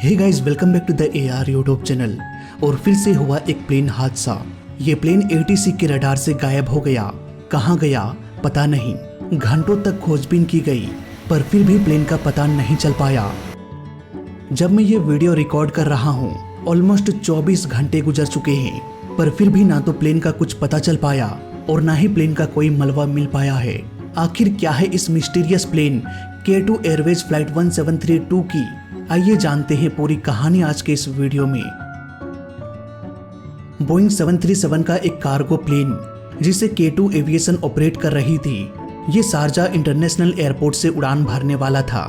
Hey guys, welcome back to the AR YouTube channel. और फिर से हुआ एक प्लेन हादसा। ये प्लेन ATC के रडार से गायब हो गया। कहाँ गया पता नहीं। घंटों तक खोजबीन की गई पर फिर भी प्लेन का पता नहीं चल पाया। जब मैं ये वीडियो रिकॉर्ड कर रहा हूँ ऑलमोस्ट 24 घंटे गुजर चुके हैं पर फिर भी ना तो प्लेन का कुछ पता चल पाया और ना ही प्लेन का कोई मलबा मिल पाया है। आखिर क्या है इस mysterious plane K2 Airways flight 1732 की? आइए जानते हैं पूरी कहानी आज के इस वीडियो में। बोइंग 737 का एक कार्गो प्लेन जिसे K2 एविएशन ऑपरेट कर रही थी, ये शारजा इंटरनेशनल एयरपोर्ट से उड़ान भरने वाला था।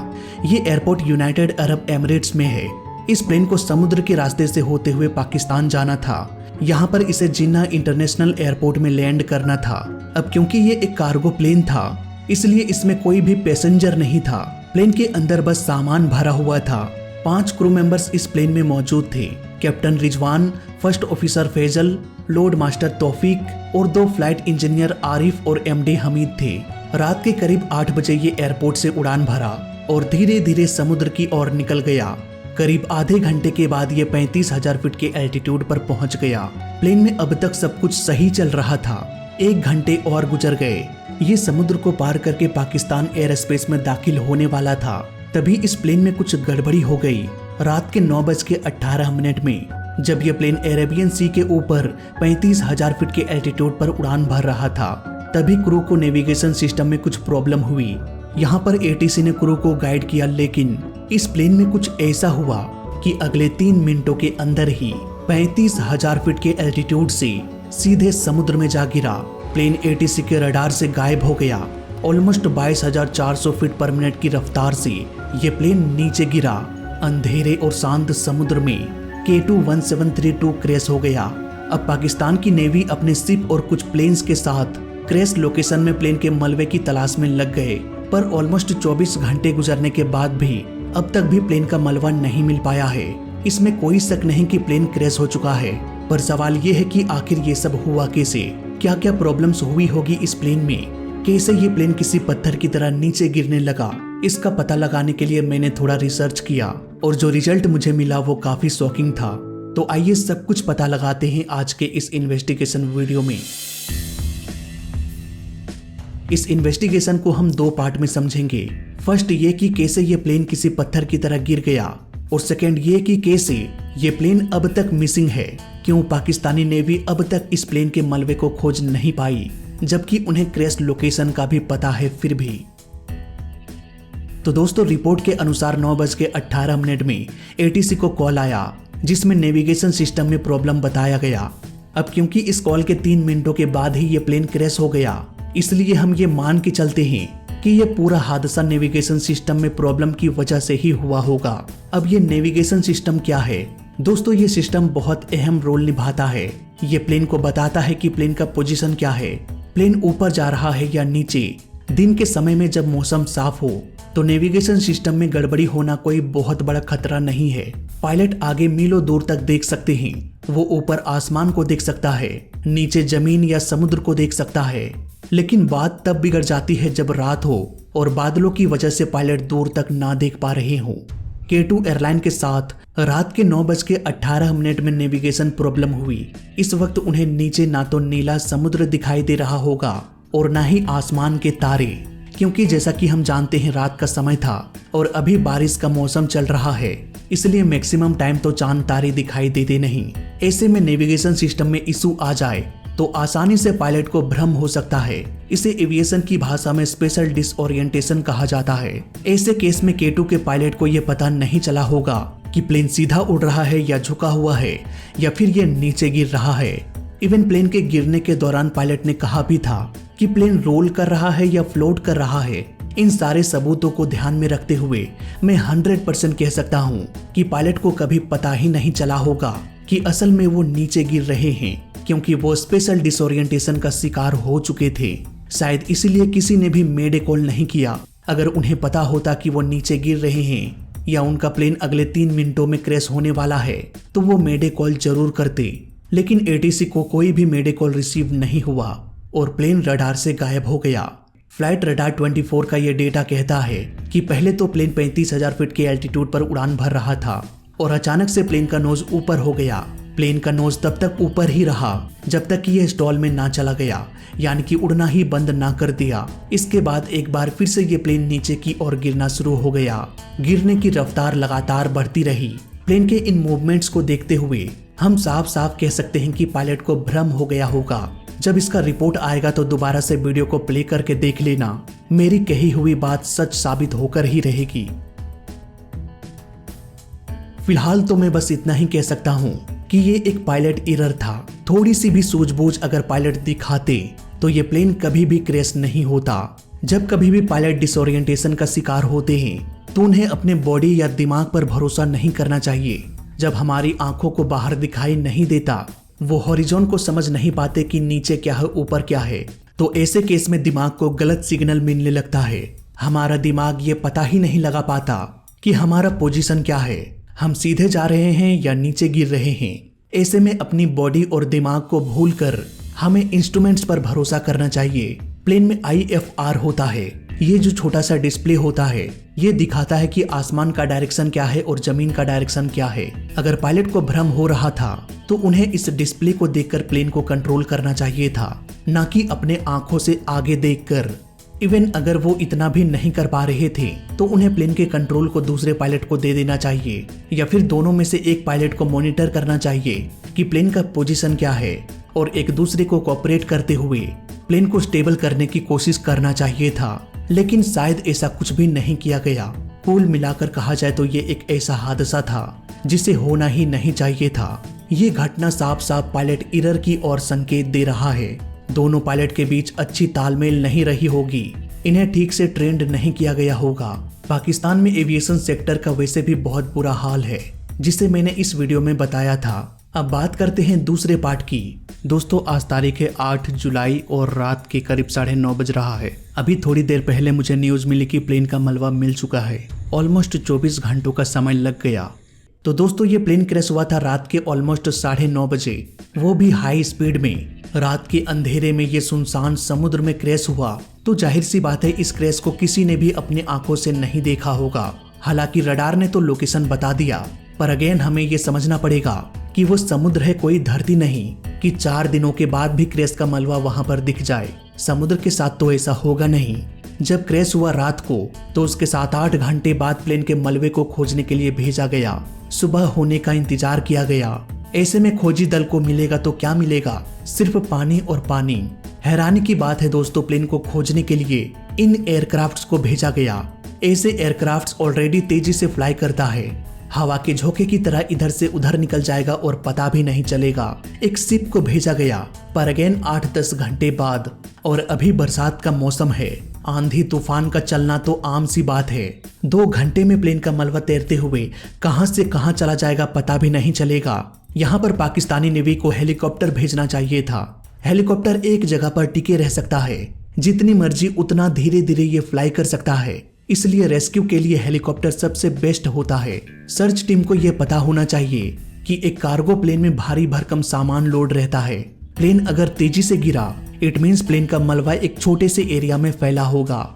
ये एयरपोर्ट यूनाइटेड अरब एमिरेट्स में है। इस प्लेन को समुद्र के रास्ते से होते हुए पाकिस्तान जाना था। यहाँ पर इसे जिन्ना इंटरनेशनल एयरपोर्ट में लैंड करना था। अब क्योंकि ये एक कार्गो प्लेन था इसलिए इसमें कोई भी पैसेंजर नहीं था। प्लेन के अंदर बस सामान भरा हुआ था। 5 क्रू मेंबर्स इस प्लेन में मौजूद थे। Captain Rizwan, first officer Faisal, load master Taufeeq और 2 फ्लाइट इंजीनियर आरिफ और MD हमीद थे। रात के करीब 8 बजे ये एयरपोर्ट से उड़ान भरा और धीरे धीरे समुद्र की ओर निकल गया। करीब आधे घंटे के बाद ये 35,000 फीट के एल्टीट्यूड पर पहुंच गया। प्लेन में अब तक सब कुछ सही चल रहा था। 1 घंटे और गुजर गए। ये समुद्र को पार करके पाकिस्तान एयर स्पेस में दाखिल होने वाला था। तभी इस प्लेन में कुछ गड़बड़ी हो गई। रात के 9:18 में जब यह प्लेन अरेबियन सी के ऊपर 35,000 फीट के एल्टीट्यूड पर उड़ान भर रहा था तभी क्रू को नेविगेशन सिस्टम में कुछ प्रॉब्लम हुई। यहाँ पर ATC ने क्रू को गाइड किया लेकिन इस प्लेन में कुछ ऐसा हुआ कि अगले 3 मिनटों के अंदर ही 35,000 फीट के एल्टीट्यूड से सीधे समुद्र में जा गिरा। प्लेन ATC के रडार से गायब हो गया। ऑलमोस्ट 22,400 फीट पर मिनट की रफ्तार से ये प्लेन नीचे गिरा। अंधेरे और शांत समुद्र में K2 1732 क्रैश हो गया। अब पाकिस्तान की नेवी अपने शिप और कुछ प्लेन्स के साथ क्रैश लोकेशन में प्लेन के मलबे की तलाश में लग गए पर ऑलमोस्ट 24 घंटे गुजरने के बाद भी अब तक भी प्लेन का मलबा नहीं मिल पाया है। इसमें कोई शक नहीं कि प्लेन क्रैश हो चुका है पर सवाल ये है कि आखिर ये सब हुआ कैसे? क्या क्या प्रॉब्लम्स हुई होगी इस प्लेन में? कैसे ये प्लेन किसी पत्थर की तरह नीचे गिरने लगा? इसका पता लगाने के लिए मैंने थोड़ा रिसर्च किया और जो रिजल्ट मुझे मिला वो काफी शॉकिंग था। तो आइए सब कुछ पता लगाते हैं आज के इस इन्वेस्टिगेशन वीडियो में। इस इन्वेस्टिगेशन को हम 2 पार्ट में समझेंगे। फर्स्ट ये कि कैसे ये प्लेन किसी पत्थर की तरह गिर गया और सेकंड ये कि कैसे ये प्लेन अब तक मिसिंग है। क्यों पाकिस्तानी नेवी अब तक इस प्लेन के मलबे को खोज नहीं पाई जबकि उन्हें क्रैश लोकेशन का भी पता है फिर भी। तो दोस्तों, रिपोर्ट के अनुसार 9:18 में ATC को कॉल आया जिसमें नेविगेशन सिस्टम में प्रॉब्लम बताया गया। अब क्योंकि इस कॉल के 3 मिनटों के बाद ही ये प्लेन क्रैश हो गया इसलिए हम ये मान के चलते हैं कि ये पूरा हादसा नेविगेशन सिस्टम में प्रॉब्लम की वजह से ही हुआ होगा। अब ये नेविगेशन सिस्टम क्या है? दोस्तों, ये सिस्टम बहुत अहम रोल निभाता है। ये प्लेन को बताता है कि प्लेन का पोजीशन क्या है, प्लेन ऊपर जा रहा है या नीचे। दिन के समय में जब मौसम साफ हो तो नेविगेशन सिस्टम में गड़बड़ी होना कोई बहुत बड़ा खतरा नहीं है। पायलट आगे मीलों दूर तक देख सकते हैं। वो ऊपर आसमान को देख सकता है, नीचे जमीन या समुद्र को देख सकता है। लेकिन बात तब बिगड़ जाती है जब रात हो और बादलों की वजह से पायलट दूर तक ना देख पा रहे हों। K2 एयरलाइन के साथ रात के 9:18 में नेविगेशन प्रॉब्लम हुई। इस वक्त उन्हें नीचे ना तो नीला समुद्र दिखाई दे रहा होगा और ना ही आसमान के तारे, क्योंकि जैसा कि हम जानते हैं रात का समय था और अभी बारिश का मौसम चल रहा है इसलिए मैक्सिमम टाइम तो चांद तारे दिखाई देते नहीं। ऐसे में नेविगेशन सिस्टम में इशू आ जाए तो आसानी से पायलट को भ्रम हो सकता है। इसे एविएशन की भाषा में स्पेशल डिसओरिएंटेशन कहा जाता है। ऐसे केस में K2 के पायलट को यह पता नहीं चला होगा कि प्लेन सीधा उड़ रहा है या झुका हुआ है या फिर ये नीचे गिर रहा है। इवन प्लेन के गिरने के दौरान पायलट ने कहा भी था कि प्लेन रोल कर रहा है या फ्लोट कर रहा है। इन सारे सबूतों को ध्यान में रखते हुए मैं 100% कह सकता हूँ कि पायलट को कभी पता ही नहीं चला होगा कि असल में वो नीचे गिर रहे हैं, क्योंकि वो स्पेशल डिसओरिएंटेशन का शिकार हो चुके थे। शायद इसीलिए किसी ने भी मेडे कॉल नहीं किया। अगर उन्हें पता होता कि वो नीचे गिर रहे हैं या उनका प्लेन अगले 3 मिनटों में क्रैश होने वाला है तो वो मेडे कॉल जरूर करते। लेकिन ATC को कोई भी मेडे कॉल रिसीव नहीं हुआ और प्लेन रडार से गायब हो गया। फ्लाइट रडार 24 का ये डेटा कहता है कि पहले तो प्लेन 35,000 फीट के एल्टीट्यूड पर उड़ान भर रहा था और अचानक से प्लेन का नोज ऊपर हो गया। प्लेन का नोज तब तक ऊपर ही रहा जब तक कि यह स्टॉल में ना चला गया, यानी कि उड़ना ही बंद ना कर दिया। इसके बाद एक बार फिर से ये प्लेन नीचे की ओर गिरना शुरू हो गया। गिरने की रफ्तार लगातार बढ़ती रही। प्लेन के इन मूवमेंट्स को देखते हुए हम साफ साफ कह सकते हैं कि पायलट को भ्रम हो गया होगा। जब इसका रिपोर्ट आएगा तो दोबारा से वीडियो को प्ले करके देख लेना, मेरी कही हुई बात सच साबित होकर ही रहेगी। फिलहाल तो मैं बस इतना ही कह सकता हूँ कि ये एक पायलट एरर था। थोड़ी सी भी सूझबूझ अगर पायलट दिखाते तो ये प्लेन कभी भी क्रैश नहीं होता। जब कभी भी पायलट डिसोरिएंटेशन का शिकार होते हैं तो उन्हें अपने बॉडी या दिमाग पर भरोसा नहीं करना चाहिए। जब हमारी आंखों को बाहर दिखाई नहीं देता, वो हॉरिजॉन को समझ नहीं पाते कि नीचे क्या है ऊपर क्या है, तो ऐसे केस में दिमाग को गलत सिग्नल मिलने लगता है। हमारा दिमाग ये पता ही नहीं लगा पाता कि हमारा पोजीशन क्या है, हम सीधे जा रहे हैं या नीचे गिर रहे हैं। ऐसे में अपनी बॉडी और दिमाग को भूलकर हमें इंस्ट्रूमेंट्स पर भरोसा करना चाहिए। प्लेन में IFR होता है, ये जो छोटा सा डिस्प्ले होता है ये दिखाता है कि आसमान का डायरेक्शन क्या है और जमीन का डायरेक्शन क्या है। अगर पायलट को भ्रम हो रहा था तो उन्हें इस डिस्प्ले को देखकर प्लेन को कंट्रोल करना चाहिए था, ना कि अपने आंखों से आगे देखकर। इवन अगर वो इतना भी नहीं कर पा रहे थे तो उन्हें प्लेन के कंट्रोल को दूसरे पायलट को दे देना चाहिए, या फिर दोनों में से एक पायलट को मॉनिटर करना चाहिए कि प्लेन का पोजीशन क्या है और एक दूसरे को कोऑपरेट करते हुए प्लेन को स्टेबल करने की कोशिश करना चाहिए था। लेकिन शायद ऐसा कुछ भी नहीं किया गया। कुल मिलाकर कहा जाए तो ये एक ऐसा हादसा था जिसे होना ही नहीं चाहिए था। ये घटना साफ साफ पायलट एरर की ओर संकेत दे रहा है। दोनों पायलट के बीच अच्छी तालमेल नहीं रही होगी, इन्हें ठीक से ट्रेंड नहीं किया गया होगा। पाकिस्तान में एविएशन सेक्टर का वैसे भी बहुत बुरा हाल है, जिसे मैंने इस वीडियो में बताया था। अब बात करते हैं दूसरे पार्ट की। दोस्तों, आज तारीख है 8 जुलाई और रात के करीब 9:30 बज रहा है। अभी थोड़ी देर पहले मुझे न्यूज मिली कि प्लेन का मलबा मिल चुका है। ऑलमोस्ट 24 घंटों का समय लग गया। तो दोस्तों, ये प्लेन क्रैश हुआ था रात के ऑलमोस्ट 9:30 बजे, वो भी हाई स्पीड में। रात के अंधेरे में ये सुनसान समुद्र में क्रैश हुआ, तो जाहिर सी बात है इस क्रैश को किसी ने भी अपनी आंखों से नहीं देखा होगा। हालांकि रडार ने तो लोकेशन बता दिया, पर अगेन हमें ये समझना पड़ेगा कि वो समुद्र है, कोई धरती नहीं कि 4 दिनों के बाद भी क्रैश का मलबा वहां पर दिख जाए। समुद्र के साथ तो ऐसा होगा नहीं। जब क्रैश हुआ रात को तो उसके 7-8 घंटे बाद प्लेन के मलबे को खोजने के लिए भेजा गया। सुबह होने का इंतजार किया गया। ऐसे में खोजी दल को मिलेगा तो क्या मिलेगा, सिर्फ पानी और पानी। हैरानी की बात है दोस्तों, प्लेन को खोजने के लिए इन एयरक्राफ्ट्स को भेजा गया। ऐसे एयरक्राफ्ट्स ऑलरेडी तेजी से फ्लाई करता है, हवा के झोंके की तरह इधर से उधर निकल जाएगा और पता भी नहीं चलेगा। एक शिप को भेजा गया, पर अगेन 8-10 घंटे बाद, और अभी बरसात का मौसम है, आंधी तूफान का चलना तो आम सी बात है। 2 घंटे में प्लेन का मलबा तैरते हुए कहां से कहां चला जाएगा पता भी नहीं चलेगा। यहाँ पर पाकिस्तानी नेवी को हेलीकॉप्टर भेजना चाहिए था। हेलीकॉप्टर एक जगह पर टिके रह सकता है, जितनी मर्जी उतना धीरे धीरे ये फ्लाई कर सकता है, इसलिए रेस्क्यू के लिए हेलीकॉप्टर सबसे बेस्ट होता है। सर्च टीम को यह पता होना चाहिए कि एक कार्गो प्लेन में भारी भरकम सामान लोड रहता है। प्लेन अगर तेजी से गिरा, इट मीन्स प्लेन का मलबा एक छोटे से एरिया में फैला होगा।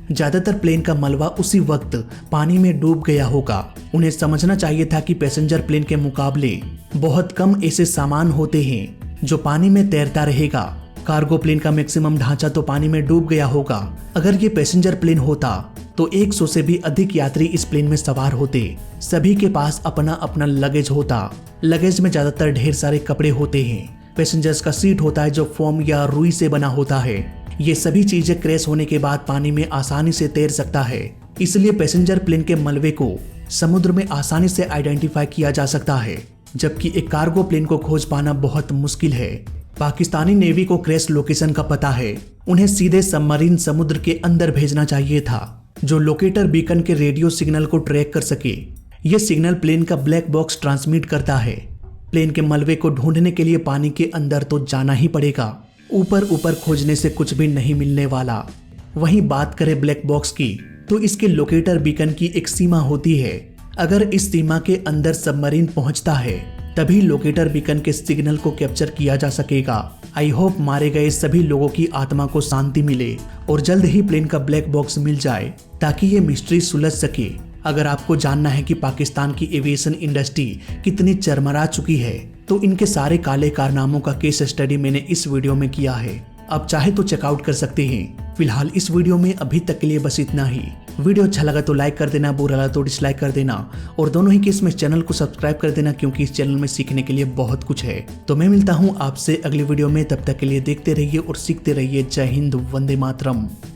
ज्यादातर प्लेन का मलबा उसी वक्त पानी में डूब गया होगा। उन्हें समझना चाहिए था कि पैसेंजर प्लेन के मुकाबले बहुत कम ऐसे सामान होते हैं जो पानी में तैरता रहेगा। कार्गो प्लेन का मैक्सिमम ढांचा तो पानी में डूब गया होगा। अगर ये पैसेंजर प्लेन होता तो 100 से भी अधिक यात्री इस प्लेन में सवार होते। सभी के पास अपना अपना लगेज होता। लगेज में ज्यादातर ढेर सारे कपड़े होते हैं। पैसेंजर्स का सीट होता है जो फोम या रुई से बना होता है। ये सभी चीजें क्रैश होने के बाद पानी में आसानी से तैर सकता है, इसलिए पैसेंजर प्लेन के मलबे को समुद्र में आसानी से आइडेंटिफाई किया जा सकता है, जबकि एक कार्गो प्लेन को खोज पाना बहुत मुश्किल है। पाकिस्तानी नेवी को क्रैश लोकेशन का पता है। उन्हें सीधे सबमरीन समुद्र के अंदर भेजना चाहिए था, जो लोकेटर बीकन के रेडियो सिग्नल को ट्रैक कर सके। यह सिग्नल प्लेन का ब्लैक बॉक्स ट्रांसमिट करता है। प्लेन के मलबे को ढूंढने के लिए पानी के अंदर तो जाना ही पड़ेगा। ऊपर ऊपर खोजने से कुछ भी नहीं मिलने वाला। वहीं बात करें ब्लैक बॉक्स की, तो इसके लोकेटर बीकन की एक सीमा होती है। अगर इस सीमा के अंदर सबमरीन पहुंचता है तभी लोकेटर बीकन के सिग्नल को कैप्चर किया जा सकेगा। आई होप मारे गए सभी लोगों की आत्मा को शांति मिले और जल्द ही प्लेन का ब्लैक बॉक्स मिल जाए, ताकि ये मिस्ट्री सुलझ सके। अगर आपको जानना है कि पाकिस्तान की एविएशन इंडस्ट्री कितनी चरमरा चुकी है तो इनके सारे काले कारनामों का केस स्टडी मैंने इस वीडियो में किया है। आप चाहे तो चेकआउट कर सकते हैं। फिलहाल इस वीडियो में अभी तक के लिए बस इतना ही। वीडियो अच्छा लगा तो लाइक कर देना, बुरा लगा तो डिसलाइक कर देना और दोनों ही केस में चैनल को सब्सक्राइब कर देना क्योंकि इस चैनल में सीखने के लिए बहुत कुछ है। तो मैं मिलता हूँ आपसे अगली वीडियो में, तब तक के लिए देखते रहिए और सीखते रहिए। जय हिंद, वंदे मातरम।